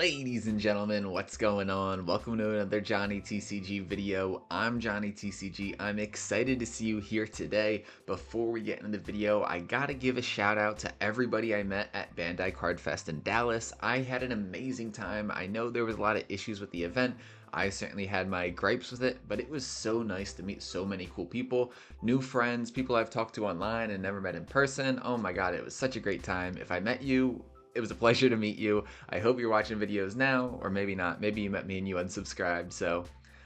Ladies and gentlemen, what's going on? Welcome to another Johnny TCG video. I'm Johnny TCG. I'm excited to see you here today. Before we get into the video, I gotta give a shout out to everybody I met at Bandai Card Fest in Dallas. I had an amazing time. I know there was a lot of issues with the event. I certainly had my gripes with it, but it was so nice to meet so many cool people, new friends, people I've talked to online and never met in person. Oh my god, it was such a great time. If I met you, it was a pleasure to meet you. I hope you're watching videos now, or maybe not. Maybe you met me and you unsubscribed, so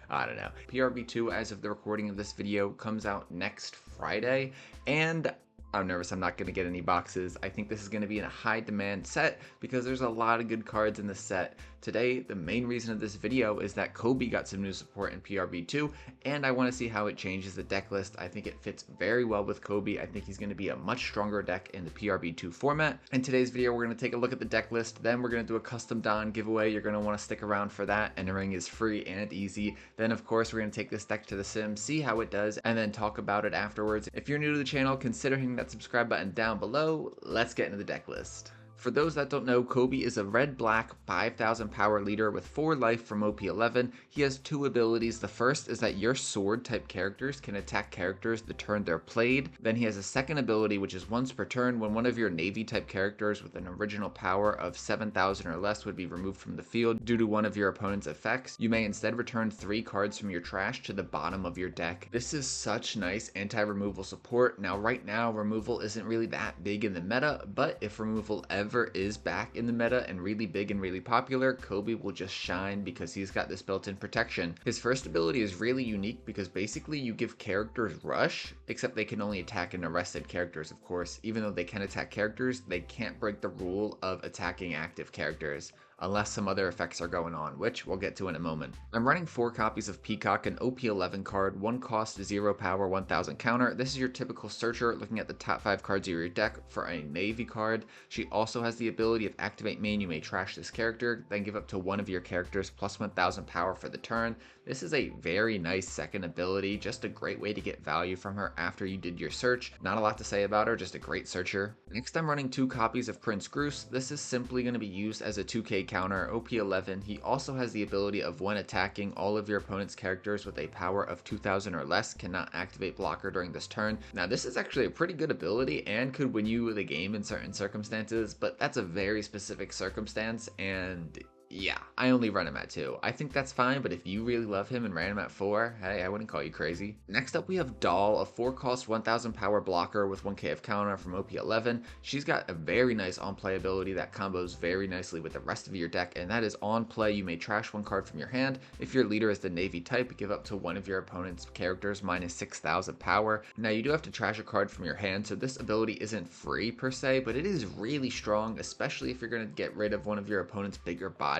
I don't know. PRB02, as of the recording of this video, comes out next Friday, and I'm nervous I'm not going to get any boxes. I think this is going to be in a high demand set because there's a lot of good cards in the set. Today, the main reason of this video is that Koby got some new support in PRB2, and I want to see how it changes the deck list. I think it fits very well with Koby. I think he's going to be a much stronger deck in the PRB2 format. In today's video, we're going to take a look at the deck list, then we're going to do a custom Don giveaway. You're going to want to stick around for that. Entering is free and easy. Then, of course, we're going to take this deck to the sim, see how it does, and then talk about it afterwards. If you're new to the channel, consider hitting that subscribe button down below. Let's get into the deck list. For those that don't know, Koby is a red-black 5000 power leader with 4 life from OP11. He has 2 abilities. The first is that your sword type characters can attack characters the turn they're played. Then he has a second ability, which is once per turn when one of your navy type characters with an original power of 7000 or less would be removed from the field due to one of your opponent's effects. You may instead return 3 cards from your trash to the bottom of your deck. This is such nice anti-removal support. Now right now removal isn't really that big in the meta, but if removal ever is back in the meta and really big and really popular, Koby will just shine because he's got this built-in protection. His first ability is really unique because basically you give characters rush, except they can only attack and arrested characters, of course. Even though they can attack characters, they can't break the rule of attacking active characters, unless some other effects are going on, which we'll get to in a moment. I'm running 4 copies of Peacock, an OP11 card, 1 cost, 0 power, 1000 counter. This is your typical searcher looking at the top 5 cards of your deck for a Navy card. She also has the ability of activate main, you may trash this character, then give up to one of your characters plus 1000 power for the turn. This is a very nice second ability, just a great way to get value from her after you did your search. Not a lot to say about her, just a great searcher. Next, I'm running 2 copies of Prince Groose. This is simply going to be used as a 2k counter, OP11. He also has the ability of when attacking, all of your opponent's characters with a power of 2000 or less cannot activate blocker during this turn. Now this is actually a pretty good ability and could win you the game in certain circumstances, but that's a very specific circumstance, and yeah, I only run him at 2. I think that's fine, but if you really love him and ran him at 4, hey, I wouldn't call you crazy. Next up we have Doll, a 4 cost 1000 power blocker with 1k of counter from OP11. She's got a very nice on play ability that combos very nicely with the rest of your deck, and that is on play you may trash 1 card from your hand. If your leader is the Navy type, give up to one of your opponent's characters minus 6000 power. Now you do have to trash a card from your hand, so this ability isn't free per se, but it is really strong, especially if you're going to get rid of one of your opponent's bigger bodies.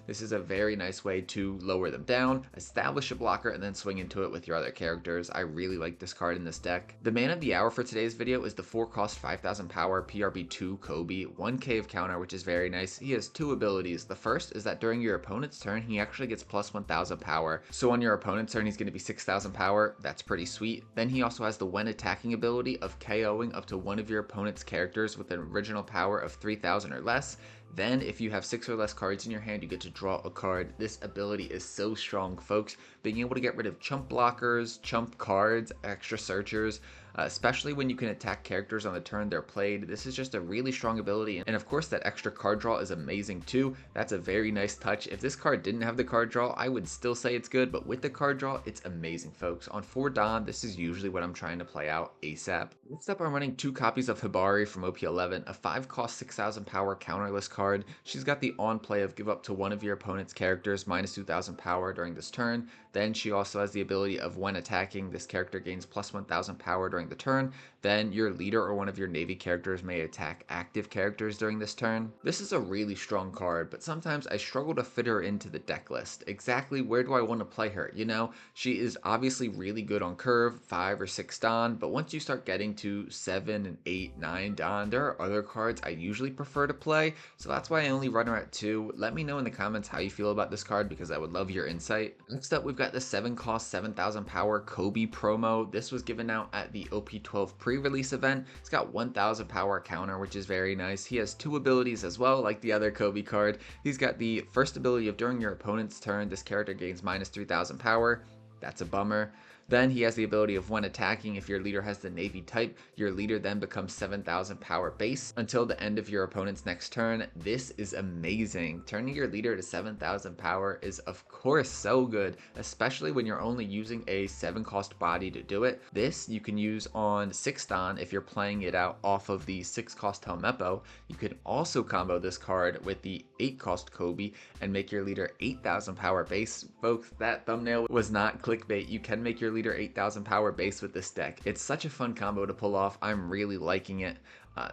This is a very nice way to lower them down, establish a blocker, and then swing into it with your other characters. I really like this card in this deck. The man of the hour for today's video is the 4 cost 5000 power PRB2 Koby, 1k of counter, which is very nice. He has 2 abilities. The first is that during your opponent's turn, he actually gets plus 1000 power. So on your opponent's turn, he's going to be 6000 power. That's pretty sweet. Then he also has the when attacking ability of KOing up to one of your opponent's characters with an original power of 3000 or less. Then, if you have 6 or less cards in your hand, you get to draw a card. This ability is so strong, folks. Being able to get rid of chump blockers, chump cards, extra searchers, especially when you can attack characters on the turn they're played. This is just a really strong ability. And of course, that extra card draw is amazing too. That's a very nice touch. If this card didn't have the card draw, I would still say it's good, but with the card draw, it's amazing, folks. On 4 Don, this is usually what I'm trying to play out ASAP. Next up, I'm running 2 copies of Hibari from OP11, a 5 cost 6000 power counterless card. She's got the on play of give up to one of your opponent's characters minus 2000 power during this turn. Then she also has the ability of when attacking, this character gains plus 1000 power during the turn. Then your leader or one of your Navy characters may attack active characters during this turn. This is a really strong card, but sometimes I struggle to fit her into the deck list. Exactly where do I want to play her? You know, she is obviously really good on curve, 5 or 6 Don, but once you start getting to 7 and 8, 9 Don, there are other cards I usually prefer to play, so that's why I only run her at 2. Let me know in the comments how you feel about this card because I would love your insight. Next up, we've got the 7 cost 7000 power Koby promo. This was given out at the OP12 pre-release event. He's got 1000 power counter, which is very nice. He has 2 abilities as well, like the other Koby card. He's got the first ability of during your opponent's turn, this character gains minus 3000 power. That's a bummer. Then he has the ability of when attacking, if your leader has the Navy type, your leader then becomes 7000 power base until the end of your opponent's next turn. This is amazing. Turning your leader to 7000 power is of course so good, especially when you're only using a 7 cost body to do it. This you can use on 6 Dan if you're playing it out off of the 6 cost Helmeppo. You can also combo this card with the 8 cost Koby and make your leader 8000 power base. Folks, that thumbnail was not clickbait. You can make your leader 8000 power base with this deck. It's such a fun combo to pull off. I'm really liking it.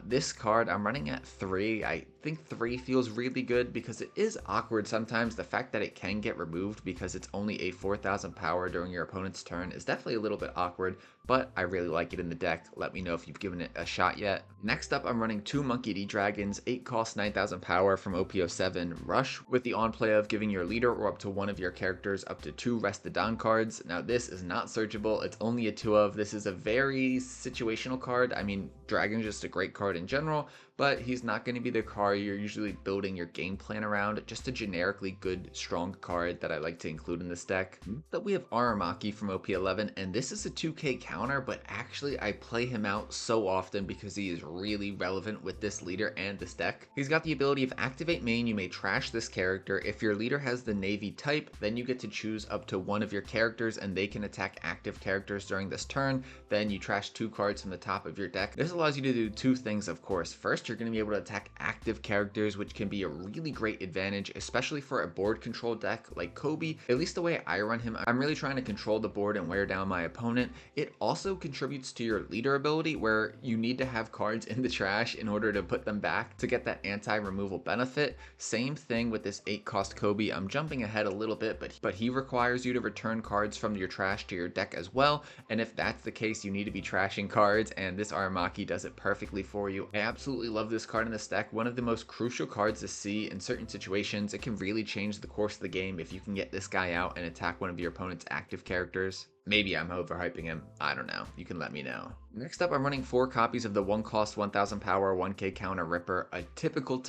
This card I'm running at 3. I think 3 feels really good because it is awkward sometimes. The fact that it can get removed because it's only a 4000 power during your opponent's turn is definitely a little bit awkward, but I really like it in the deck. Let me know if you've given it a shot yet. Next up, I'm running 2 Monkey D Dragons, 8 cost 9000 power from OP07 Rush, with the on play of giving your leader or up to one of your characters up to 2 Rested Dawn cards. Now this is not searchable, it's only a 2 of. This is a very situational card. I mean, Dragon's just a great card in general, but he's not going to be the card you're usually building your game plan around. Just a generically good, strong card that I like to include in this deck. But we have Aramaki from OP11, and this is a 2k counter, but actually I play him out so often because he is really relevant with this leader and this deck. He's got the ability of activate main, you may trash this character. If your leader has the Navy type, then you get to choose up to one of your characters and they can attack active characters during this turn. Then you trash 2 cards from the top of your deck. This allows you to do 2 things, of course. First, you're going to be able to attack active characters, which can be a really great advantage, especially for a board control deck like Koby. At least the way I run him, I'm really trying to control the board and wear down my opponent. It also contributes to your leader ability, where you need to have cards in the trash in order to put them back to get that anti-removal benefit. Same thing with this 8 cost Koby. I'm jumping ahead a little bit, but he requires you to return cards from your trash to your deck as well, and if that's the case, you need to be trashing cards, and this Aramaki does it perfectly for you. I absolutely love this card in this deck. One of the most crucial cards to see in certain situations. It can really change the course of the game if you can get this guy out and attack one of your opponent's active characters. Maybe I'm overhyping him. I don't know. You can let me know. Next up, I'm running 4 copies of the 1 cost 1000 power 1k counter Ripper, a typical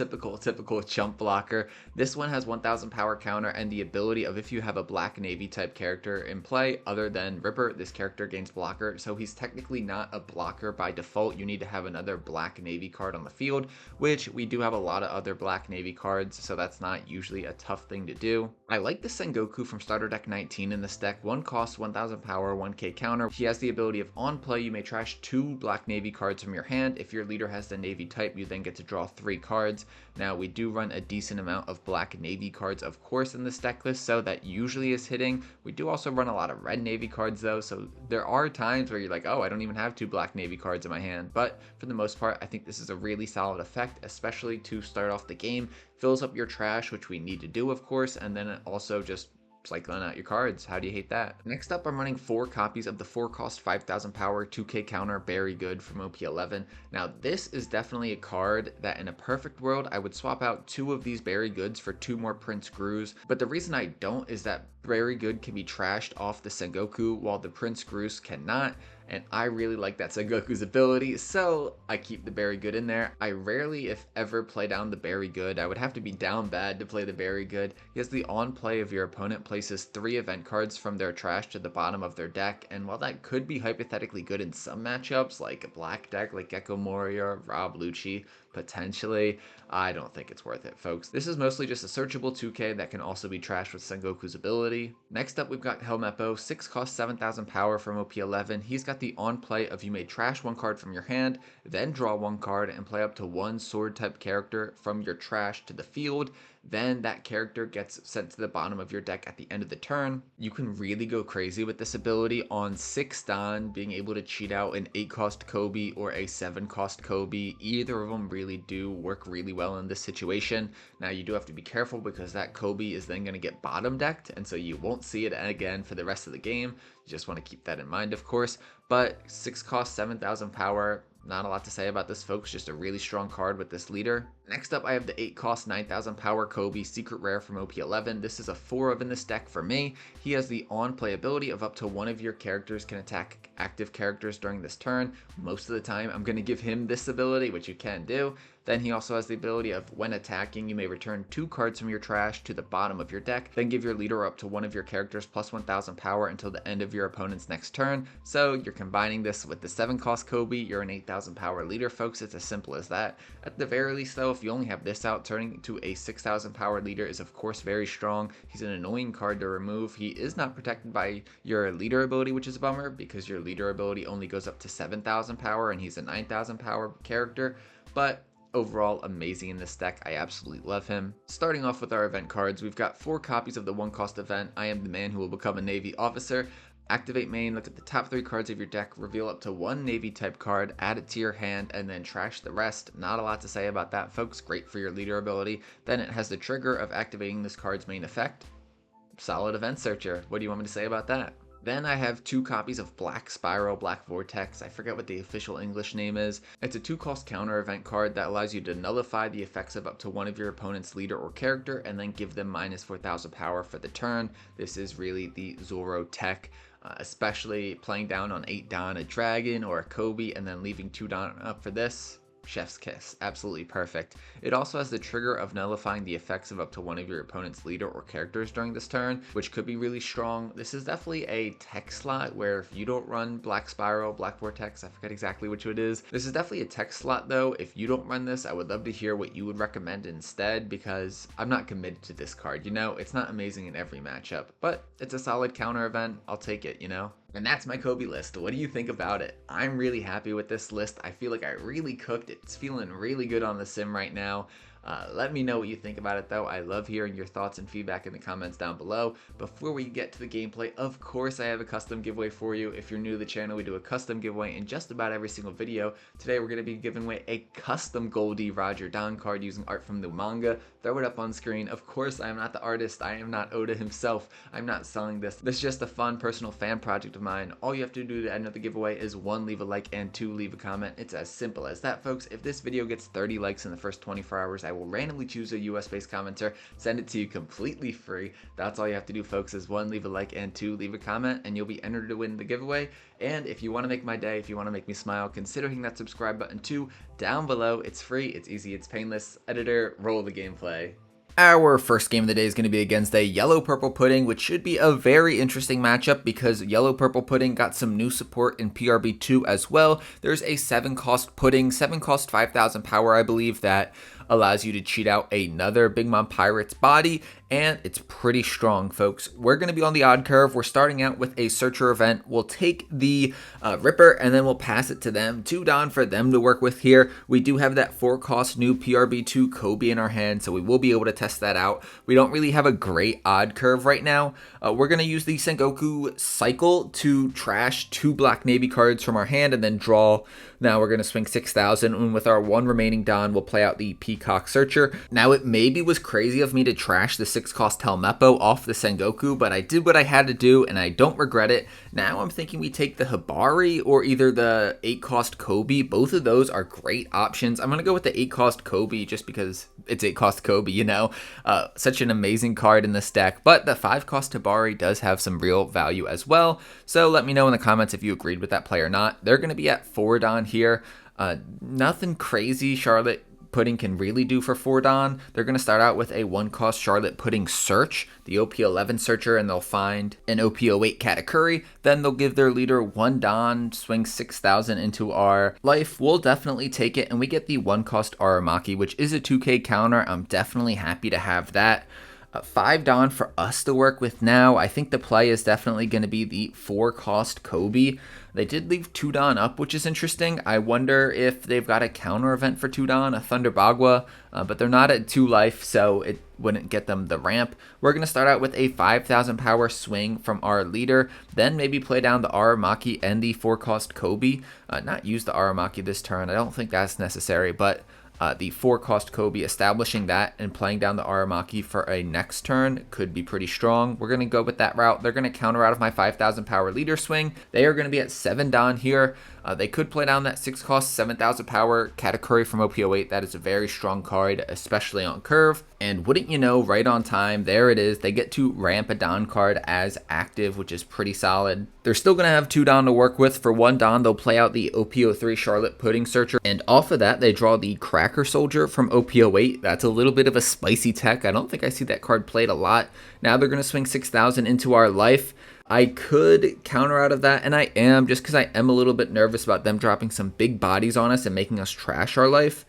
chump blocker. This one has 1000 power counter and the ability of if you have a black navy type character in play other than Ripper, this character gains blocker. So he's technically not a blocker by default. You need to have another black navy card on the field, which we do have a lot of other black navy cards, so that's not usually a tough thing to do. I like the Sengoku from starter deck 19 in this deck. 1 cost 1000 power 1k counter. He has the ability of on play you may trash 2 black navy cards from your hand. If your leader has the navy type, you then get to draw 3 cards. Now we do run a decent amount of black navy cards of course in this deck list, so that usually is hitting. We do also run a lot of red navy cards though, so there are times where you're like, oh, I don't even have 2 black navy cards in my hand, but for the most part I think this is a really solid effect, especially to start off the game. Fills up your trash, which we need to do of course, and then it also just cycling out your cards. How do you hate that? Next up, I'm running 4 copies of the 4 cost 5000 power 2k counter Very Good from OP11. Now this is definitely a card that in a perfect world I would swap out 2 of these Very Goods for 2 more Prince Screws, but the reason I don't is that Very Good can be trashed off the Sengoku while the Prince Screws cannot, and I really like that Sengoku's ability, so I keep the Very Good in there. I rarely, if ever, play down the Very Good. I would have to be down bad to play the Very Good. He has the on play of your opponent places 3 event cards from their trash to the bottom of their deck, and while that could be hypothetically good in some matchups, like a black deck like Gecko Moria, Rob Lucci, potentially, I don't think it's worth it, folks. This is mostly just a searchable 2k that can also be trashed with Sengoku's ability. Next up, we've got Helmeppo, 6 cost 7000 power from OP11. He's got the on play of you may trash 1 card from your hand, then draw 1 card and play up to 1 sword type character from your trash to the field. Then that character gets sent to the bottom of your deck at the end of the turn. You can really go crazy with this ability on 6 Dan, being able to cheat out an 8 cost Koby or a 7 cost Koby. Either of them really do work really well in this situation. Now you do have to be careful because that Koby is then going to get bottom decked, and so you won't see it again for the rest of the game. You just want to keep that in mind, of course. But 6 cost 7000 power, not a lot to say about this, folks. Just a really strong card with this leader. Next up, I have the 8 cost 9000 power Koby secret rare from OP11. This is a 4 of in this deck for me. He has the on play ability of up to one of your characters can attack active characters during this turn. Most of the time, I'm going to give him this ability, which you can do. Then he also has the ability of when attacking, you may return 2 cards from your trash to the bottom of your deck, then give your leader up to one of your characters plus 1000 power until the end of your opponent's next turn. So you're combining this with the 7 cost Koby, you're an 8000 power leader, folks. It's as simple as that. At the very least though, if you only have this out, turning into a 6000 power leader is of course very strong. He's an annoying card to remove. He is not protected by your leader ability, which is a bummer because your leader ability only goes up to 7000 power and he's a 9000 power character, but overall amazing in this deck. I absolutely love him. Starting off with our event cards, we've got 4 copies of the 1 cost event, I Am the Man Who Will Become a Navy Officer. Activate main, look at the top 3 cards of your deck, reveal up to 1 Navy type card, add it to your hand, and then trash the rest. Not a lot to say about that, folks. Great for your leader ability. Then it has the trigger of activating this card's main effect. Solid event searcher. What do you want me to say about that? Then I have 2 copies of Black Spiral, Black Vortex. I forget what the official English name is. It's a 2 cost counter event card that allows you to nullify the effects of up to one of your opponent's leader or character and then give them minus 4000 power for the turn. This is really the Zoro tech, especially playing down on 8 Don, a dragon, or a Koby, and then leaving 2 Don up for this. Chef's kiss. Absolutely perfect. It also has the trigger of nullifying the effects of up to one of your opponent's leader or characters during this turn, which could be really strong. This is definitely a tech slot where if you don't run Black Spiral, Black Vortex, I forget exactly which it is. This is definitely a tech slot though. If you don't run this, I would love to hear what you would recommend instead because I'm not committed to this card. You know, it's not amazing in every matchup, but it's a solid counter event. I'll take it, you know? And that's my Koby list. What do you think about it? I'm really happy with this list. I feel like I really cooked it. It's feeling really good on the sim right now. Let me know what you think about it though. I love hearing your thoughts and feedback in the comments down below. Before we get to the gameplay, of course I have a custom giveaway for you. If you're new to the channel, we do a custom giveaway in just about every single video. Today we're going to be giving away a custom Goldie Roger Don card using art from the manga. Throw it up on screen. Of course I am not the artist. I am not Oda himself. I'm not selling this. This is just a fun personal fan project of mine. All you have to do to enter the giveaway is 1, leave a like, and 2, leave a comment. It's as simple as that, folks. If this video gets 30 likes in the first 24 hours, I will randomly choose a US-based commenter, send it to you completely free. That's all you have to do, folks, is 1, leave a like, and 2, leave a comment, and you'll be entered to win the giveaway. And if you want to make my day, if you want to make me smile, consider hitting that subscribe button too down below. It's free, it's easy, it's painless. Editor, roll the gameplay. Our first game of the day is going to be against a Yellow-Purple Pudding, which should be a very interesting matchup because Yellow-Purple Pudding got some new support in PRB02 as well. There's a 7 cost Pudding, 7 cost 5000 power, I believe, that allows you to cheat out another Big Mom Pirate's body, and it's pretty strong, folks. We're going to be on the odd curve. We're starting out with a Searcher event. We'll take the Ripper, and then we'll pass it to them, 2 Don for them to work with here. We do have that 4 cost new PRB2 Koby in our hand, so we will be able to test that out. We don't really have a great odd curve right now. We're going to use the Sengoku Cycle to trash 2 Black Navy cards from our hand and then draw. Now we're going to swing 6000, and with our 1 remaining Don, we'll play out the Peacock Searcher. Now it maybe was crazy of me to trash the 6 cost Helmeppo off the Sengoku, but I did what I had to do and I don't regret it. Now I'm thinking we take the Hibari or either the 8 cost Koby. Both of those are great options. I'm going to go with the 8 cost Koby just because it's 8 cost Koby, you know. Such an amazing card in this deck, but the 5 cost Hibari does have some real value as well. So let me know in the comments if you agreed with that play or not. They're going to be at 4 Don here. Nothing crazy Charlotte Pudding can really do for 4 Don. They're going to start out with a 1 cost Charlotte Pudding Search, the OP11 Searcher, and they'll find an OP08 Katakuri. Then they'll give their leader 1 Don, swing 6000 into our life. We'll definitely take it, and we get the 1 cost Aramaki, which is a 2k counter. I'm definitely happy to have that. 5 Don for us to work with now. I think the play is definitely going to be the 4 cost Koby. They did leave 2 Don up, which is interesting. I wonder if they've got a counter event for 2 Don, a Thunder Bagua, but they're not at 2 life, so it wouldn't get them the ramp. We're going to start out with a 5000 power swing from our leader, then maybe play down the Aramaki and the 4 cost Koby. Not use the Aramaki this turn. I don't think that's necessary, but the 4-cost Koby, establishing that and playing down the Aramaki for a next turn could be pretty strong. We're going to go with that route. They're going to counter out of my 5,000 power leader swing. They are going to be at 7 Don here. They could play down that 6-cost 7,000 power Katakuri from OP08. That is a very strong card, especially on curve. And wouldn't you know, right on time, there it is. They get to ramp a Don card as active, which is pretty solid. They're still going to have 2 Don to work with. For 1 Don, they'll play out the OP03 Charlotte Pudding Searcher. And off of that, they draw the Cracker Soldier from OP08. That's a little bit of a spicy tech. I don't think I see that card played a lot. Now they're going to swing 6,000 into our life. I could counter out of that, and I am, just because I am a little bit nervous about them dropping some big bodies on us and making us trash our life.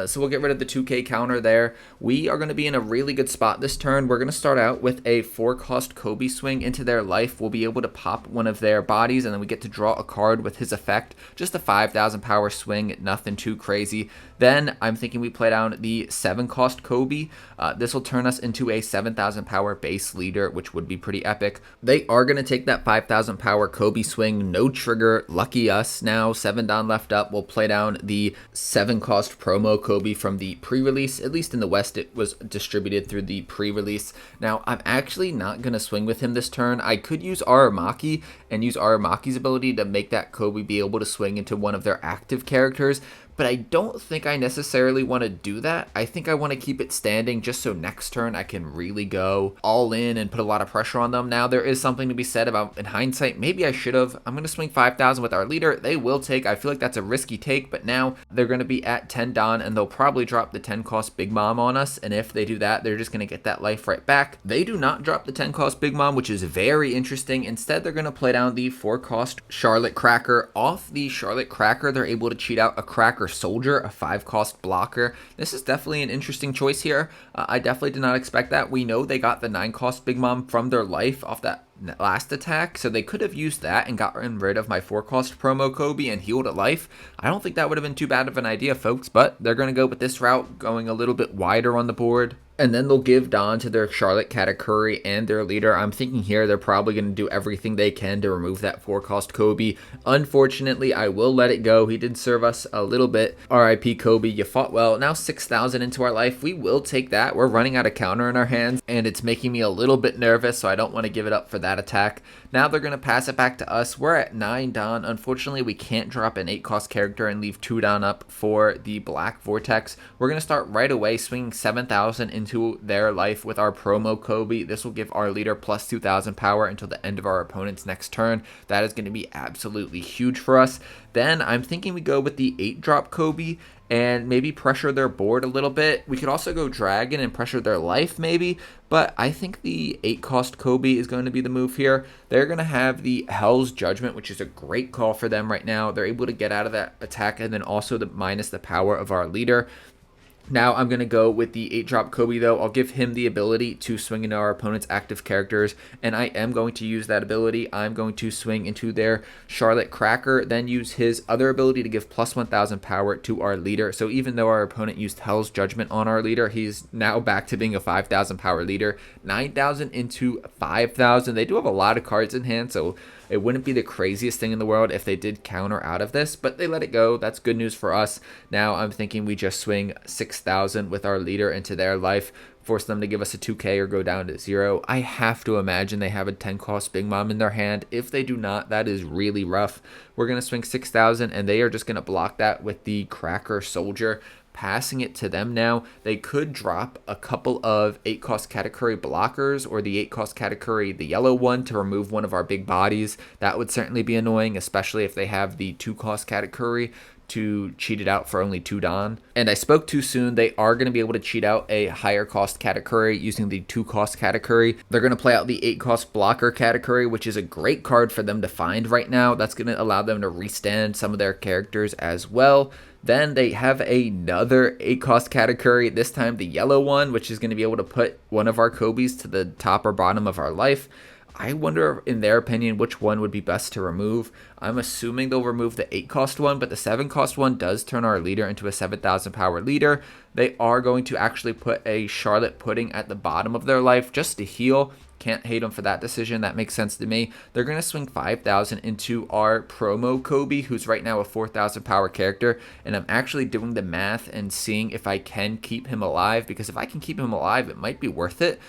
So we'll get rid of the 2K counter there. We are going to be in a really good spot this turn. We're going to start out with a 4-cost Koby swing into their life. We'll be able to pop one of their bodies, and then we get to draw a card with his effect. Just a 5,000 power swing, nothing too crazy. Then I'm thinking we play down the 7-cost Koby. This will turn us into a 7,000 power base leader, which would be pretty epic. They are going to take that 5,000 power Koby swing, no trigger, lucky us. Now 7 Don left up. We'll play down the 7-cost promo Koby from the pre-release. At least in the West, it was distributed through the pre-release. Now, I'm actually not going to swing with him this turn. I could use Aramaki and use Aramaki's ability to make that Koby be able to swing into one of their active characters, but I don't think I necessarily want to do that. I think I want to keep it standing just so next turn I can really go all in and put a lot of pressure on them. Now, there is something to be said about, in hindsight, maybe I should have. I'm going to swing 5,000 with our leader. They will take. I feel like that's a risky take, but now they're going to be at 10 Don, and they'll probably drop the 10-cost Big Mom on us, and if they do that, they're just going to get that life right back. They do not drop the 10-cost Big Mom, which is very interesting. Instead, they're going to play down the 4-cost Charlotte Cracker. Off the Charlotte Cracker, they're able to cheat out a Cracker Soldier, a 5-cost blocker. This is definitely an interesting choice here. I definitely did not expect that. We know they got the 9-cost Big Mom from their life off that last attack, so they could have used that and gotten rid of my 4-cost promo Koby and healed a life. I don't think that would have been too bad of an idea, folks, but they're going to go with this route, going a little bit wider on the board. And then they'll give Don to their Charlotte Katakuri and their leader. I'm thinking here they're probably going to do everything they can to remove that 4-cost Koby. Unfortunately, I will let it go. He did serve us a little bit. RIP Koby, you fought well. Now 6,000 into our life. We will take that. We're running out of counter in our hands, and it's making me a little bit nervous, so I don't want to give it up for that attack. Now they're going to pass it back to us. We're at 9 Don. Unfortunately, we can't drop an 8-cost character and leave 2 Don up for the Black Vortex. We're going to start right away swinging 7,000 into their life with our promo Koby. This will give our leader plus 2,000 power until the end of our opponent's next turn. That is going to be absolutely huge for us. Then I'm thinking we go with the 8-drop Koby and maybe pressure their board a little bit. We could also go Dragon and pressure their life maybe, but I think the 8-cost Koby is going to be the move here. They're going to have the Hell's Judgment, which is a great call for them right now. They're able to get out of that attack and then also minus the power of our leader. Now I'm going to go with the 8-drop Koby, though. I'll give him the ability to swing into our opponent's active characters, and I am going to use that ability. I'm going to swing into their Charlotte Cracker, then use his other ability to give plus 1,000 power to our leader. So even though our opponent used Hell's Judgment on our leader, he's now back to being a 5,000 power leader. 9,000 into 5,000. They do have a lot of cards in hand, so it wouldn't be the craziest thing in the world if they did counter out of this, but they let it go. That's good news for us. Now I'm thinking we just swing 6,000 with our leader into their life, force them to give us a 2K or go down to 0. I have to imagine they have a 10-cost Big Mom in their hand. If they do not, that is really rough. We're going to swing 6,000, and they are just going to block that with the Cracker Soldier. Passing it to them now. They could drop a couple of 8-cost Katakuri blockers or the 8-cost Katakuri, the yellow one, to remove one of our big bodies. That would certainly be annoying, especially if they have the 2-cost Katakuri to cheat it out for only 2 Don. And I spoke too soon. They are going to be able to cheat out a higher cost Katakuri using the 2-cost Katakuri. They're going to play out the 8-cost blocker Katakuri, which is a great card for them to find right now. That's going to allow them to restand some of their characters as well. Then they have another 8-cost Katakuri, this time the yellow one, which is going to be able to put one of our Kobys to the top or bottom of our life. I wonder, in their opinion, which one would be best to remove. I'm assuming they'll remove the 8 cost one, but the 7 cost one does turn our leader into a 7,000 power leader. They are going to actually put a Charlotte Pudding at the bottom of their life just to heal. Can't hate them for that decision. That makes sense to me. They're going to swing 5,000 into our promo Koby, who's right now a 4,000 power character. And I'm actually doing the math and seeing if I can keep him alive, because if I can keep him alive, it might be worth it.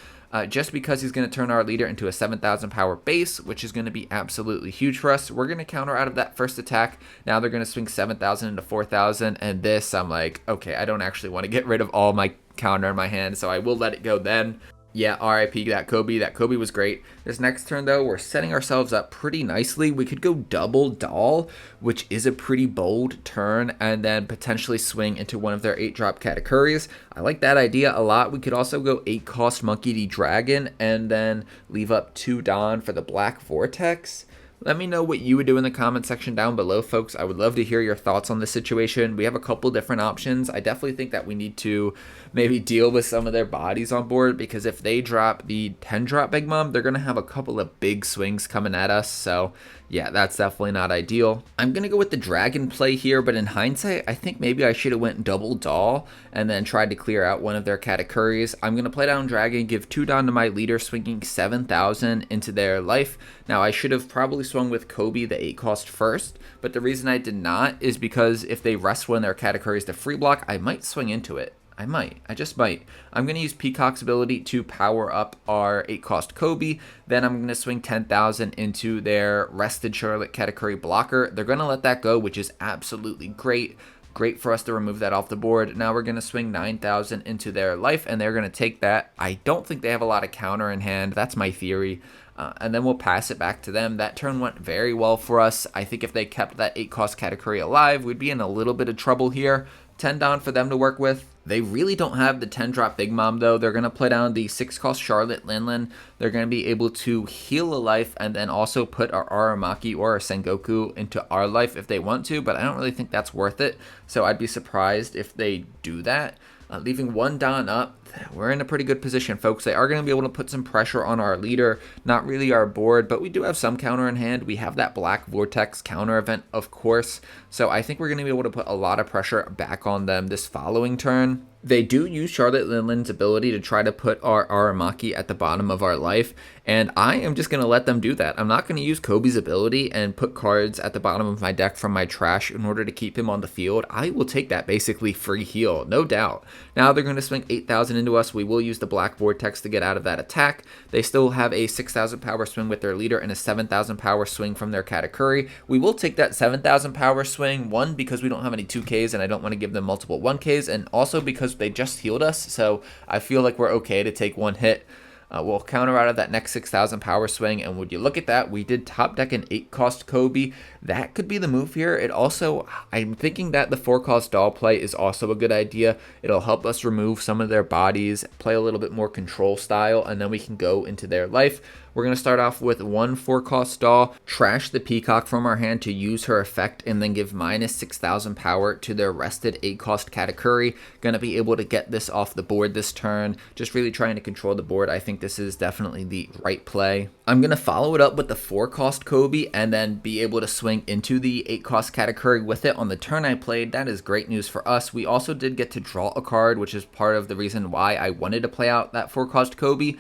Just because he's going to turn our leader into a 7,000 power base, which is going to be absolutely huge for us. We're going to counter out of that first attack. Now they're going to swing 7,000 into 4,000. And this, I'm like, okay, I don't actually want to get rid of all my counter in my hand, so I will let it go then. Yeah, RIP that Koby. That Koby was great. This next turn, though, we're setting ourselves up pretty nicely. We could go double doll, which is a pretty bold turn, and then potentially swing into one of their 8-drop categories. I like that idea a lot. We could also go 8-cost Monkey D Dragon, and then leave up 2 Dawn for the Black Vortex. Let me know what you would do in the comment section down below, folks. I would love to hear your thoughts on this situation. We have a couple different options. I definitely think that we need to maybe deal with some of their bodies on board, because if they drop the 10-drop Big Mom, they're going to have a couple of big swings coming at us. So yeah, that's definitely not ideal. I'm going to go with the dragon play here, but in hindsight, I think maybe I should have went double doll and then tried to clear out one of their categories. I'm going to play down dragon, give 2 Dawn to my leader, swinging 7,000 into their life. Now, I should have probably swung with Koby, the 8 cost first, but the reason I did not is because if they rest one of their categories to free block, I might swing into it. I just might. I'm going to use Peacock's ability to power up our 8 cost Koby. Then I'm going to swing 10,000 into their rested Charlotte category blocker. They're going to let that go, which is absolutely great. Great for us to remove that off the board. Now we're going to swing 9,000 into their life, and they're going to take that. I don't think they have a lot of counter in hand. That's my theory. And then we'll pass it back to them. That turn went very well for us. I think if they kept that 8 cost category alive, we'd be in a little bit of trouble here. 10 Dawn for them to work with. They really don't have the 10-drop Big Mom, though. They're going to play down the 6-cost Charlotte Linlin. They're going to be able to heal a life and then also put our Aramaki or our Sengoku into our life if they want to, but I don't really think that's worth it. So I'd be surprised if they do that. Leaving 1 Dawn up, we're in a pretty good position, folks. They are going to be able to put some pressure on our leader, not really our board, but we do have some counter in hand. We have that Black Vortex counter event, of course, so I think we're going to be able to put a lot of pressure back on them this following turn. They do use Charlotte Linlin's ability to try to put our Aramaki at the bottom of our life, and I am just going to let them do that. I'm not going to use Koby's ability and put cards at the bottom of my deck from my trash in order to keep him on the field. I will take that basically free heal, no doubt. Now they're going to swing 8,000 into us. We will use the Black Vortex to get out of that attack. They still have a 6,000 power swing with their leader and a 7,000 power swing from their Katakuri. We will take that 7,000 power swing, one, because we don't have any 2Ks and I don't want to give them multiple 1Ks, and also because they just healed us, so I feel like we're okay to take one hit. We'll counter out of that next 6,000 power swing, and would you look at that, we did top deck an 8 cost Koby. That could be the move here. It also, I'm thinking that the 4 cost doll play is also a good idea. It'll help us remove some of their bodies, play a little bit more control style, and then we can go into their life. We're going to start off with 1 4 cost doll, trash the Peacock from our hand to use her effect, and then give minus 6,000 power to their rested 8 cost Katakuri. Going to be able to get this off the board this turn. Just really trying to control the board. I think this is definitely the right play. I'm going to follow it up with the 4 cost Koby and then be able to swing into the 8 cost Katakuri with it on the turn I played. That is great news for us. We also did get to draw a card, which is part of the reason why I wanted to play out that 4 cost Koby.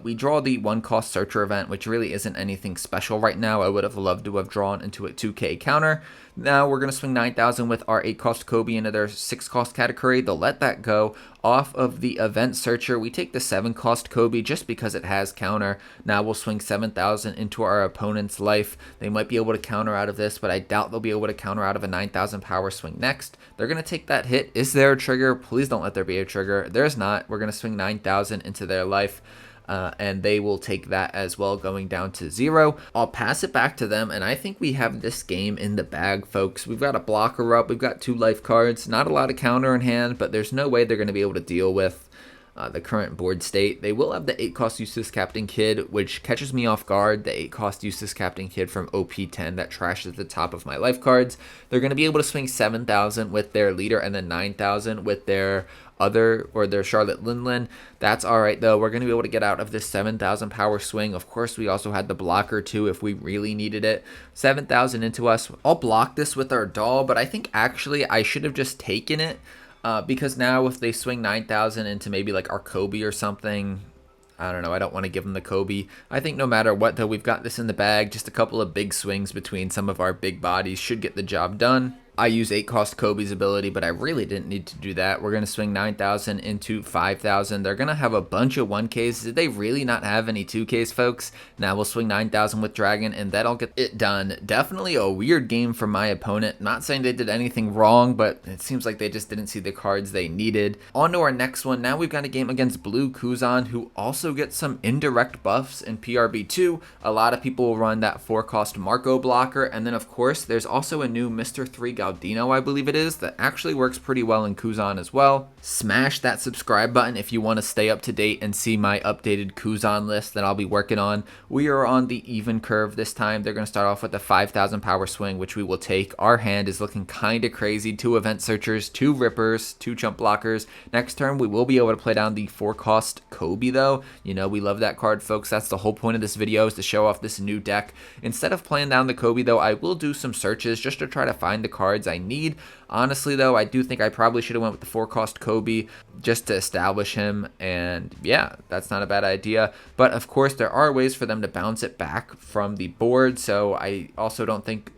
We draw the 1 cost Searcher event, which really isn't anything special right now. I would have loved to have drawn into a 2K counter. Now we're going to swing 9,000 with our 8 cost Koby into their 6 cost Katakuri. They'll let that go. Off of the event searcher, we take the 7 cost Koby just because it has counter. Now we'll swing 7,000 into our opponent's life. They might be able to counter out of this, but I doubt they'll be able to counter out of a 9,000 power swing next. They're going to take that hit. Is there a trigger? Please don't let there be a trigger. There's not. We're going to swing 9,000 into their life. And they will take that as well, going down to 0. I'll pass it back to them, and I think we have this game in the bag, folks. We've got a blocker up. We've got 2 life cards. Not a lot of counter in hand, but there's no way they're going to be able to deal with the current board state. They will have the 8-cost Useless Captain Kid, which catches me off guard. The 8-cost Useless Captain Kid from OP10 that trashes the top of my life cards. They're going to be able to swing 7,000 with their leader and then 9,000 with their their Charlotte Lindland. That's all right though. We're going to be able to get out of this 7,000 power swing. Of course, we also had the blocker too if we really needed it. 7,000 into us. I'll block this with our doll, but I think actually I should have just taken it because now if they swing 9,000 into maybe like our Koby or something, I don't know. I don't want to give them the Koby. I think no matter what, though, we've got this in the bag. Just a couple of big swings between some of our big bodies should get the job done. I use 8-cost Koby's ability, but I really didn't need to do that. We're going to swing 9,000 into 5,000. They're going to have a bunch of 1Ks. Did they really not have any 2Ks, folks? Now we'll swing 9,000 with Dragon, and that'll get it done. Definitely a weird game from my opponent. Not saying they did anything wrong, but it seems like they just didn't see the cards they needed. On to our next one. Now we've got a game against Blue Kuzan, who also gets some indirect buffs in PRB02. A lot of people will run that 4-cost Marco blocker, and then of course there's also a new Mr. 3 Galdino, I believe it is, that actually works pretty well in Kuzan as well. Smash that subscribe button if you want to stay up to date and see my updated Kuzan list that I'll be working on. We are on the even curve this time. They're going to start off with a 5,000 power swing, which we will take. Our hand is looking kind of crazy. 2 event searchers, 2 rippers, 2 jump blockers. Next turn, we will be able to play down the 4-cost Koby though. You know, we love that card, folks. That's the whole point of this video, is to show off this new deck. Instead of playing down the Koby though, I will do some searches just to try to find the cards I need. Honestly though, I do think I probably should have went with the 4-cost Koby just to establish him, and yeah, that's not a bad idea. But of course there are ways for them to bounce it back from the board, so I also don't think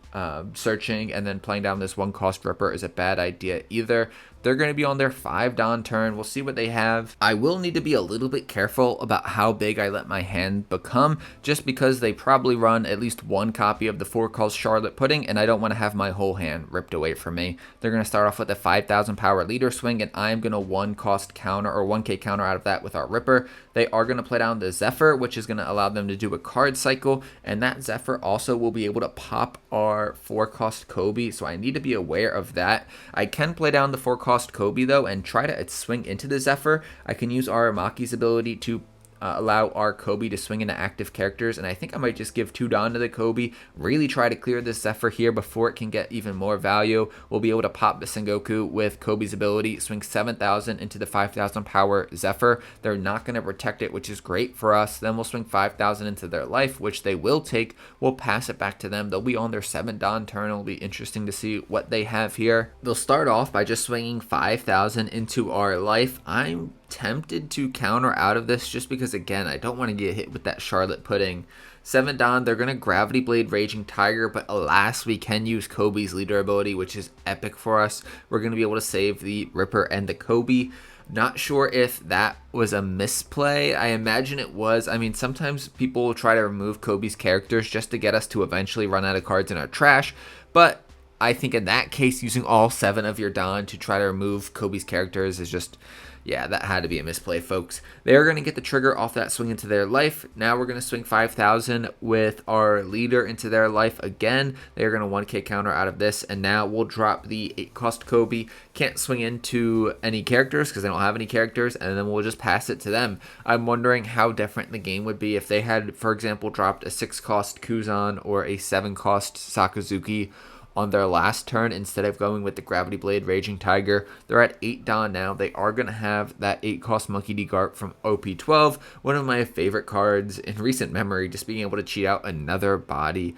searching and then playing down this 1-cost Ripper is a bad idea either. They're going to be on their 5 Don turn. We'll see what they have. I will need to be a little bit careful about how big I let my hand become, just because they probably run at least 1 copy of the 4-cost Charlotte Pudding, and I don't want to have my whole hand ripped away from me. They're going to start off with a 5,000 power leader swing, and I'm going to 1-cost counter or 1K counter out of that with our Ripper. They are going to play down the Zephyr, which is going to allow them to do a card cycle, and that Zephyr also will be able to pop our 4-cost Koby, so I need to be aware of that. I can play down the 4-cost Koby though and try to swing into the Zephyr. I can use Aramaki's ability to allow our Koby to swing into active characters, and I think I might just give 2 Don to the Koby, really try to clear this Zephyr here before it can get even more value. We'll be able to pop the Sengoku with Koby's ability, swing 7,000 into the 5,000 power Zephyr. They're not going to protect it, which is great for us. Then we'll swing 5,000 into their life, which they will take. We'll pass it back to them. They'll be on their 7 Don turn. It'll be interesting to see what they have here. They'll start off by just swinging 5,000 into our life. I'm tempted to counter out of this just because, again, I don't want to get hit with that Charlotte Pudding. 7 Don, they're going to Gravity Blade Raging Tiger, but alas, we can use Koby's leader ability, which is epic for us. We're going to be able to save the Ripper and the Koby. Not sure if that was a misplay. I imagine it was. I mean, sometimes people will try to remove Koby's characters just to get us to eventually run out of cards in our trash, but I think in that case, using all 7 of your Don to try to remove Koby's characters is just, yeah, that had to be a misplay, folks. They're going to get the trigger off that swing into their life. Now we're going to swing 5,000 with our leader into their life again. They're going to 1K counter out of this, and now we'll drop the 8-cost Koby. Can't swing into any characters because they don't have any characters, and then we'll just pass it to them. I'm wondering how different the game would be if they had, for example, dropped a 6-cost Kuzan or a 7-cost Sakazuki on their last turn instead of going with the Gravity Blade Raging Tiger. They're at 8 Don now. They are going to have that 8-cost Monkey D. Garp from OP12, one of my favorite cards in recent memory, just being able to cheat out another body.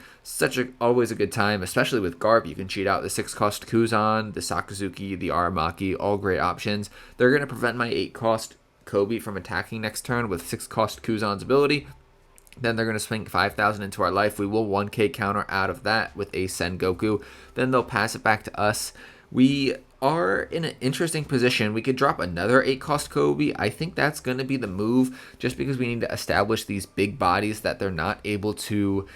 Always a good time, especially with Garp. You can cheat out the 6-cost Kuzan, the Sakazuki, the Aramaki, all great options. They're going to prevent my 8-cost Koby from attacking next turn with 6-cost Kuzan's ability. Then they're going to swing 5,000 into our life. We will 1K counter out of that with a Sengoku. Then they'll pass it back to us. We are in an interesting position. We could drop another 8-cost Koby. I think that's going to be the move, just because we need to establish these big bodies that they're not able to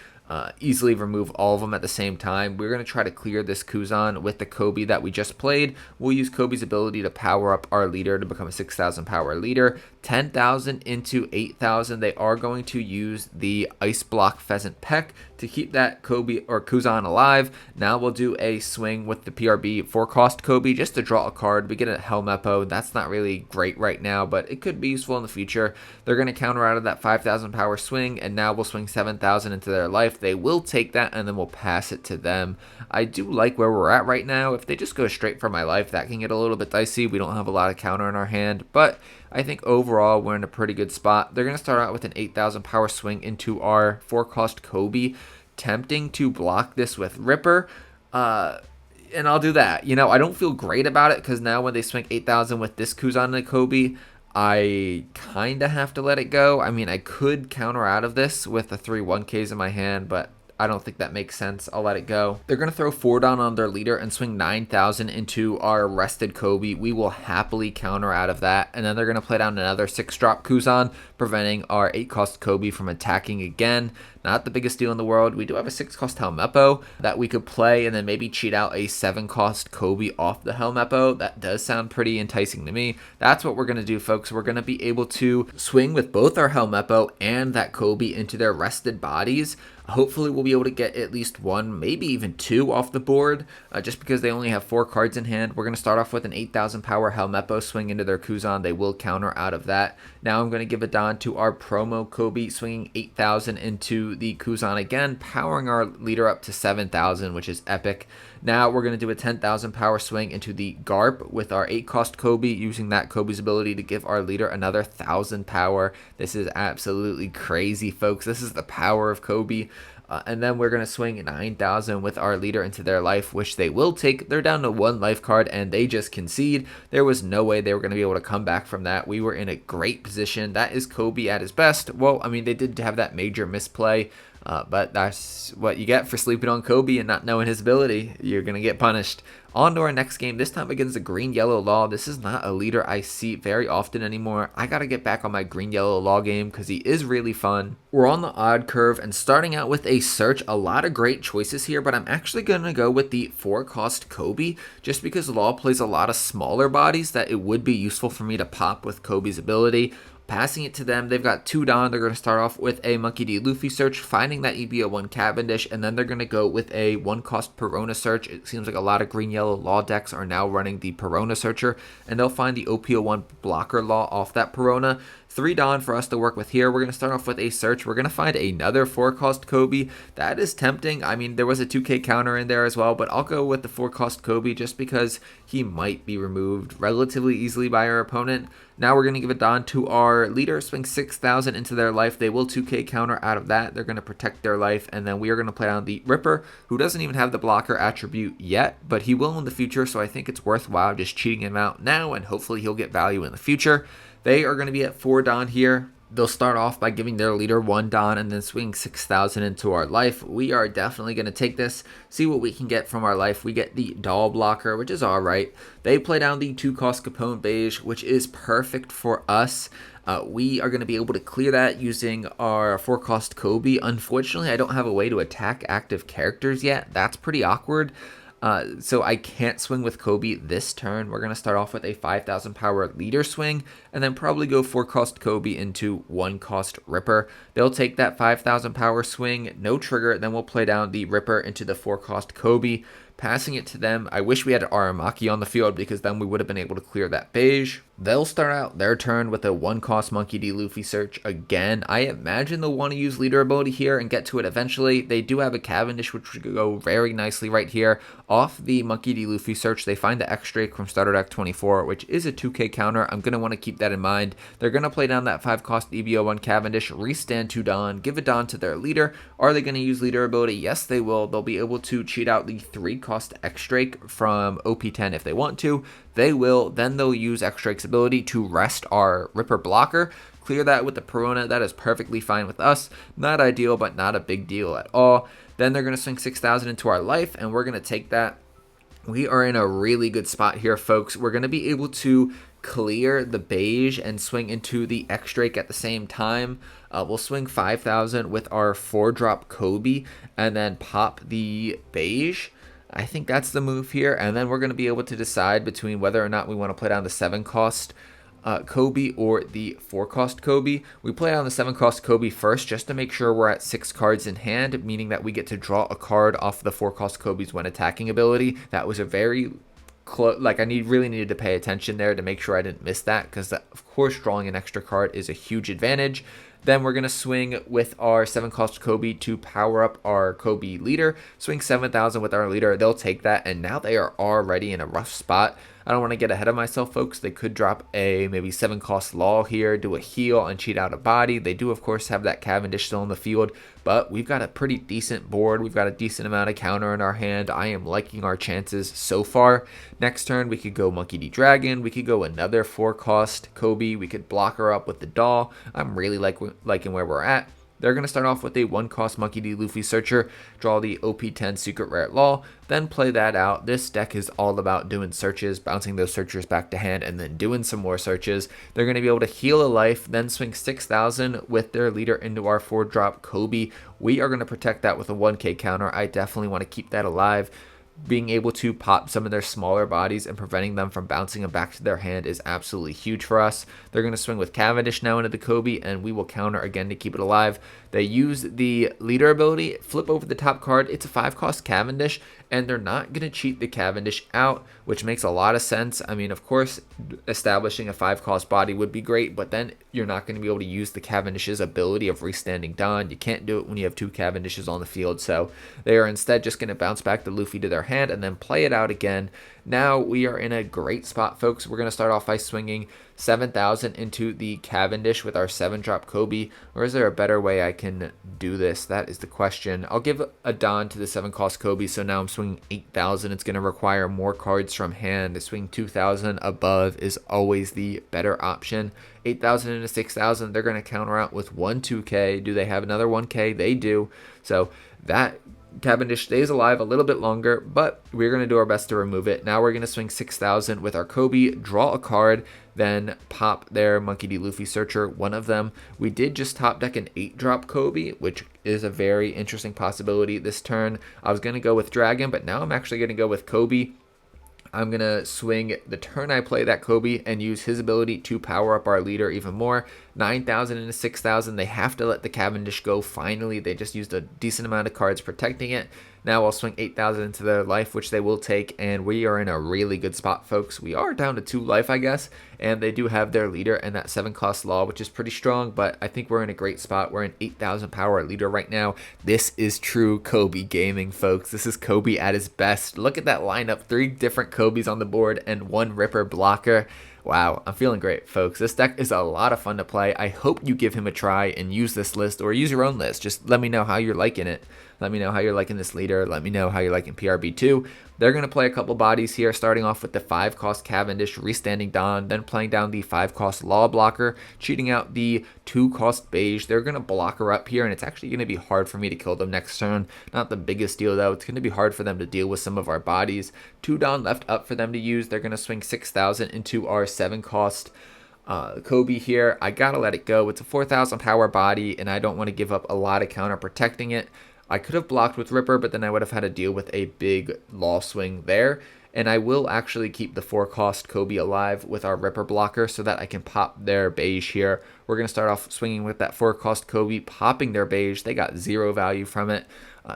easily remove all of them at the same time. We're going to try to clear this Kuzan with the Koby that we just played. We'll use Koby's ability to power up our leader to become a 6,000 power leader. 10,000 into 8,000. They are going to use the Ice Block Pheasant Peck to keep that Koby or Kuzan alive. Now we'll do a swing with the PRB 4 cost Koby just to draw a card. We get a Helmeppo. That's not really great right now, but it could be useful in the future. They're going to counter out of that 5,000 power swing, and now we'll swing 7,000 into their life. They will take that, and then we'll pass it to them. I do like where we're at right now. If they just go straight for my life, that can get a little bit dicey. We don't have a lot of counter in our hand, but I think overall we're in a pretty good spot. They're going to start out with an 8,000 power swing into our 4 cost Koby. Tempting to block this with Ripper, and I'll do that. You know, I don't feel great about it because now when they swing 8,000 with this Kuzan and Koby, I kind of have to let it go. I mean, I could counter out of this with the 3 1Ks in my hand, but I don't think that makes sense. I'll let it go. They're going to throw 4 down on their leader and swing 9,000 into our rested Koby. We will happily counter out of that. And then they're going to play down another 6-drop Kuzan, preventing our 8-cost Koby from attacking again. Not the biggest deal in the world. We do have a 6-cost Helmeppo that we could play and then maybe cheat out a 7-cost Koby off the Helmeppo. That does sound pretty enticing to me. That's what we're going to do, folks. We're going to be able to swing with both our Helmeppo and that Koby into their rested bodies. Hopefully we'll be able to get at least 1, maybe even 2 off the board, just because they only have 4 cards in hand. We're going to start off with an 8,000 power Helmeppo swing into their Kuzan. They will counter out of that. Now I'm going to give it on to our promo Koby, swinging 8,000 into the Kuzan again, powering our leader up to 7,000, which is epic. Now we're going to do a 10,000 power swing into the Garp with our 8-cost Koby, using that Koby's ability to give our leader another 1,000 power. This is absolutely crazy, folks. This is the power of Koby. And then we're going to swing 9,000 with our leader into their life, which they will take. They're down to 1 life card, and they just concede. There was no way they were going to be able to come back from that. We were in a great position. That is Koby at his best. Well, I mean, they did have that major misplay, but that's what you get for sleeping on Koby and not knowing his ability. You're going to get punished. On to our next game, this time against the Green-Yellow Law. This is not a leader I see very often anymore. I got to get back on my Green-Yellow Law game because he is really fun. We're on the odd curve and starting out with a search. A lot of great choices here, but I'm actually going to go with the 4-cost Koby just because Law plays a lot of smaller bodies that it would be useful for me to pop with Koby's ability. Passing it to them, they've got 2 down. They're going to start off with a Monkey D. Luffy search, finding that EBO1 Cavendish, and then they're going to go with a 1-cost Perona search. It seems like a lot of Green-Yellow Law decks are now running the Perona searcher, and they'll find the OPO1 blocker Law off that Perona. 3 Dawn for us to work with here. We're going to start off with a search. We're going to find another 4-cost Koby. That is tempting. I mean, there was a 2K counter in there as well, but I'll go with the 4-cost Koby just because he might be removed relatively easily by our opponent. Now we're going to give it on to our leader, swing 6,000 into their life. They will 2K counter out of that. They're going to protect their life, and then we are going to play on the Ripper, who doesn't even have the blocker attribute yet, but he will in the future, so I think it's worthwhile just cheating him out now, and hopefully he'll get value in the future. They are going to be at 4 Dawn here. They'll start off by giving their leader 1 Dawn and then swing 6,000 into our life. We are definitely going to take this, see what we can get from our life. We get the Doll Blocker, which is alright. They play down the 2-cost Capone Beige, which is perfect for us. We are going to be able to clear that using our 4-cost Koby. Unfortunately, I don't have a way to attack active characters yet. That's pretty awkward. So I can't swing with Koby this turn. We're going to start off with a 5,000 power leader swing and then probably go 4-cost Koby into 1-cost Ripper. They'll take that 5,000 power swing, no trigger, then we'll play down the Ripper into the 4-cost Koby. Passing it to them. I wish we had Aramaki on the field because then we would have been able to clear that beige. They'll start out their turn with a 1-cost Monkey D. Luffy search again. I imagine they'll want to use leader ability here and get to it eventually. They do have a Cavendish, which would go very nicely right here. Off the Monkey D. Luffy search, they find the X-Drake from Starter Deck 24, which is a 2K counter. I'm going to want to keep that in mind. They're going to play down that 5-cost EBO1 Cavendish, restand 2 Dawn, give a Dawn to their leader. Are they going to use leader ability? Yes, they will. They'll be able to cheat out the 3-cost X-Drake from OP10 if they want to. They will. Then they'll use X-Drake's ability to rest our Ripper blocker. Clear that with the Perona. That is perfectly fine with us. Not ideal, but not a big deal at all. Then they're going to swing 6,000 into our life, and we're going to take that. We are in a really good spot here, folks. We're going to be able to clear the beige and swing into the X-Drake at the same time. We'll swing 5,000 with our 4-drop Koby and then pop the beige. I think that's the move here, and then we're going to be able to decide between whether or not we want to play down the 7-cost Koby or the 4-cost Koby. We play down the 7-cost Koby first just to make sure we're at 6 cards in hand, meaning that we get to draw a card off the 4-cost Koby's when attacking ability. That was a very like I really needed to pay attention there to make sure I didn't miss that, because of course drawing an extra card is a huge advantage. Then we're going to swing with our 7-cost Koby to power up our Koby leader. Swing 7,000 with our leader. They'll take that, and now they are already in a rough spot. I don't want to get ahead of myself, folks. They could drop a maybe 7-cost Law here, do a heal, and cheat out a body. They do, of course, have that Cavendish still in the field, but we've got a pretty decent board. We've got a decent amount of counter in our hand. I am liking our chances so far. Next turn, we could go Monkey D. Dragon. We could go another 4-cost Koby. We could block her up with the Doll. I'm really liking where we're at. They're going to start off with a 1-cost Monkey D. Luffy Searcher, draw the OP10 Secret Rare Law, then play that out. This deck is all about doing searches, bouncing those searchers back to hand, and then doing some more searches. They're going to be able to heal a life, then swing 6,000 with their leader into our 4-drop Koby. We are going to protect that with a 1K counter. I definitely want to keep that alive. Being able to pop some of their smaller bodies and preventing them from bouncing them back to their hand is absolutely huge for us. They're going to swing with Cavendish now into the Koby, and we will counter again to keep it alive. They use the leader ability, flip over the top card. It's a 5-cost Cavendish, and they're not going to cheat the Cavendish out, which makes a lot of sense. I mean, of course, establishing a 5-cost body would be great, but then you're not going to be able to use the Cavendish's ability of restanding Dawn. You can't do it when you have 2 Cavendishes on the field, so they are instead just going to bounce back the Luffy to their hand and then play it out again. Now we are in a great spot, folks. We're going to start off by swinging 7,000 into the Cavendish with our 7-drop Koby. Or is there a better way I can do this? That is the question. I'll give a Dawn to the 7-cost Koby, so now I'm swinging 8,000. It's going to require more cards from hand. The swing 2,000 above is always the better option. 8,000 into 6,000, they're going to counter out with 1 2K. Do they have another 1K? They do. So that Cavendish stays alive a little bit longer, but we're going to do our best to remove it. Now we're going to swing 6,000 with our Koby, draw a card, then pop their Monkey D. Luffy Searcher, one of them. We did just top deck an 8-drop Koby, which is a very interesting possibility this turn. I was going to go with Dragon, but now I'm actually going to go with Koby. I'm going to swing the turn I play that Koby and use his ability to power up our leader even more. 9,000 into 6,000. They have to let the Cavendish go finally. They just used a decent amount of cards protecting it. Now I'll swing 8,000 into their life, which they will take, and we are in a really good spot, folks. We are down to 2 life, I guess, and they do have their leader and that 7-cost Law, which is pretty strong, but I think we're in a great spot. We're in 8,000 power leader right now. This is true Koby gaming, folks. This is Koby at his best. Look at that lineup. 3 different Kobys on the board and 1 Ripper blocker. Wow, I'm feeling great, folks. This deck is a lot of fun to play. I hope you give him a try and use this list, or use your own list. Just let me know how you're liking it. Let me know how you're liking this leader. Let me know how you're liking PRB02. They're going to play a couple bodies here, starting off with the 5-cost Cavendish, restanding Dawn, then playing down the 5-cost Law blocker, cheating out the 2-cost Beige. They're going to block her up here, and it's actually going to be hard for me to kill them next turn. Not the biggest deal, though. It's going to be hard for them to deal with some of our bodies. 2 Dawn left up for them to use. They're going to swing 6,000 into our 7-cost Koby here. I got to let it go. It's a 4,000 power body, and I don't want to give up a lot of counter protecting it. I could have blocked with Ripper, but then I would have had to deal with a big Law swing there. And I will actually keep the 4-cost Koby alive with our Ripper blocker so that I can pop their Beige here. We're going to start off swinging with that 4-cost Koby, popping their Beige. They got 0 value from it.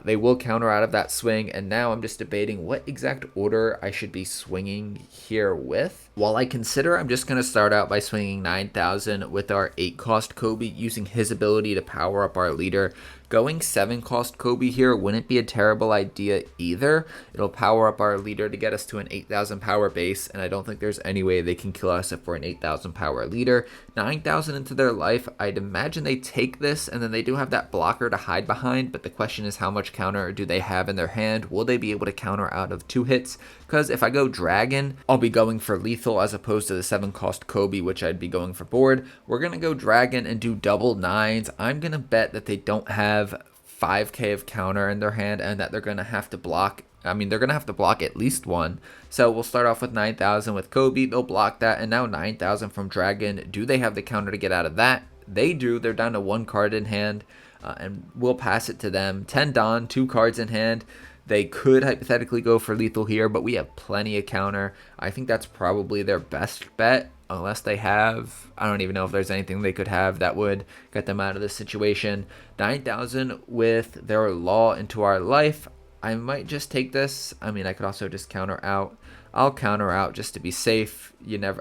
They will counter out of that swing, and now I'm just debating what exact order I should be swinging here with. While I consider, I'm just going to start out by swinging 9,000 with our 8-cost Koby, using his ability to power up our leader. Going 7-cost Koby here wouldn't be a terrible idea either. It'll power up our leader to get us to an 8,000 power base, and I don't think there's any way they can kill us if we're an 8,000 power leader. 9,000 into their life, I'd imagine they take this, and then they do have that blocker to hide behind, but the question is how much counter do they have in their hand? Will they be able to counter out of 2 hits? Because if I go Dragon, I'll be going for lethal as opposed to the 7-cost Koby, which I'd be going for board. We're going to go Dragon and do double 9s. I'm going to bet that they don't have 5k of counter in their hand and that they're going to have to block I mean, they're going to have to block at least one. So we'll start off with 9,000 with Koby. They'll block that. And now 9,000 from Dragon. Do they have the counter to get out of that? They do. They're down to 1 card in hand. And we'll pass it to them. 10 Don, 2 cards in hand. They could hypothetically go for lethal here, but we have plenty of counter. I think that's probably their best bet, unless they have, I don't even know if there's anything they could have that would get them out of this situation. 9,000 with their Law into our life. I might just take this. I mean, I could also just counter out. I'll counter out just to be safe.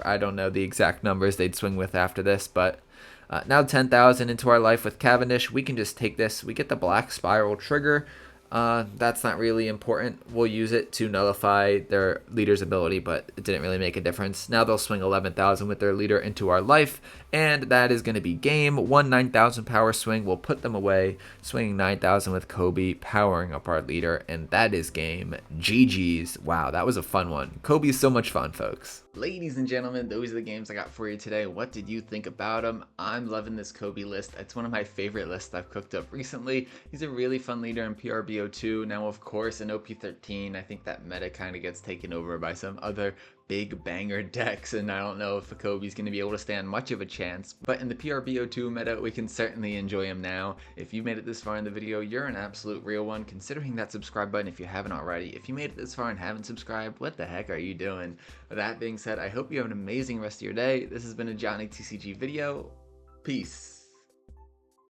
I don't know the exact numbers they'd swing with after this, but now 10,000 into our life with Cavendish. We can just take this. We get the Black Spiral trigger. That's not really important. We'll use it to nullify their leader's ability, but it didn't really make a difference. Now they'll swing 11,000 with their leader into our life, and that is going to be game. 9,000 power swing will put them away, swinging 9,000 with Koby, powering up our leader, and that is game. GG's. Wow, that was a fun one. Koby is so much fun, folks. Ladies and gentlemen, those are the games I got for you today. What did you think about them? I'm loving this Koby list. It's one of my favorite lists I've cooked up recently. He's a really fun leader in PRB02. Now, of course, in OP13, I think that meta kind of gets taken over by some other big banger decks, and I don't know if Koby's going to be able to stand much of a chance, but in the PRB02 meta, we can certainly enjoy him now. If you made it this far in the video, you're an absolute real one. Considering that subscribe button if you haven't already. If you made it this far and haven't subscribed, what the heck are you doing? With that being said, I hope you have an amazing rest of your day. This has been a Johnny TCG video. Peace.